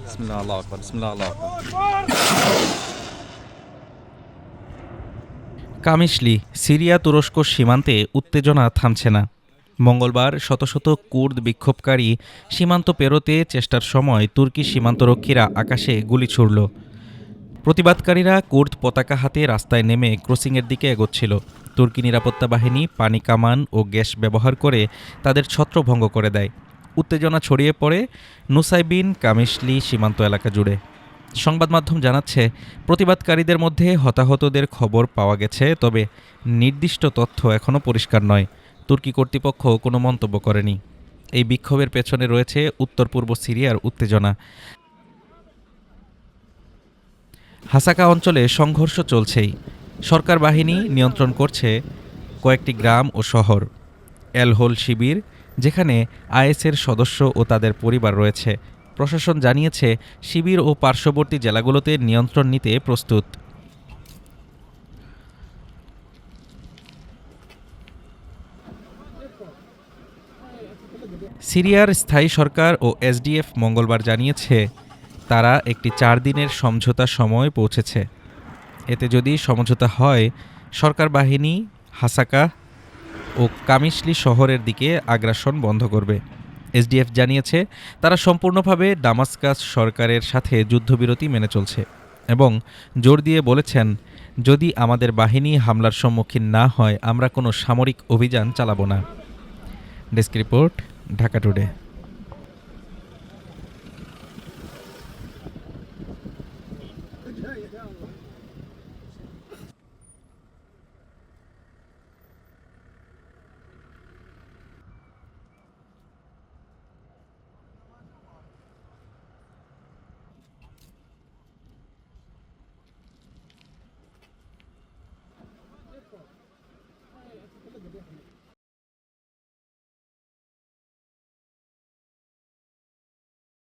বিসমিল্লাহ, আল্লাহু আকবার, বিসমিল্লাহ, আল্লাহু আকবার। কামিশলি সিরিয়া তুরস্ক সীমান্তে উত্তেজনা থামছে না। মঙ্গলবার শত শত কুর্দ বিক্ষোভকারী সীমান্ত পেরোতে চেষ্টার সময় তুর্কি সীমান্তরক্ষীরা আকাশে গুলি ছুড়ল। প্রতিবাদকারীরা কুর্দ পতাকা হাতে রাস্তায় নেমে ক্রসিংয়ের দিকে এগোচ্ছিল। তুর্কি নিরাপত্তা বাহিনী পানি কামান ও গ্যাস ব্যবহার করে তাদের ছত্রভঙ্গ করে দেয়। উত্তেজনা ছড়িয়ে পড়ে নুসাইবিন কামিশলি সীমান্ত এলাকা জুড়ে। সংবাদ মাধ্যম জানাচ্ছে, প্রতিবাদকারীদের মধ্যে হতাহতদের খবর পাওয়া গেছে, তবে নির্দিষ্ট তথ্য এখনও পরিষ্কার নয়। তুর্কি কর্তৃপক্ষ কোনো মন্তব্য করেনি। এই বিক্ষোভের পেছনে রয়েছে উত্তর পূর্ব সিরিয়ার উত্তেজনা। হাসাকা অঞ্চলে সংঘর্ষ চলছেই। সরকার বাহিনী নিয়ন্ত্রণ করছে কয়েকটি গ্রাম ও শহর। এল হোল শিবির, যেখানে আইএসের সদস্য ও তাদের পরিবার রয়েছে। প্রশাসন জানিয়েছে শিবির ও পার্শ্ববর্তী জেলাগুলোতে নিয়ন্ত্রণ নিতে প্রস্তুত। সিরিয়ার স্থায়ী সরকার ও এসডিএফ মঙ্গলবার জানিয়েছে তারা একটি 4 দিনের সমঝোতা সময় পৌঁছেছে। এতে যদি সমঝোতা হয়, সরকার বাহিনী হাসাকা ও কামিশলি শহরের দিকে আগ্রাসন বন্ধ করবে। এসডিএফ জানিয়েছে তারা সম্পূর্ণভাবে দামাস্কাস সরকারের সাথে যুদ্ধবিরতি মেনে চলছে এবং জোর দিয়ে বলেছেন, যদি আমাদের বাহিনী হামলার সম্মুখীন না হয় আমরা কোনো সামরিক অভিযান চালাব না। Desk report, Dhaka today.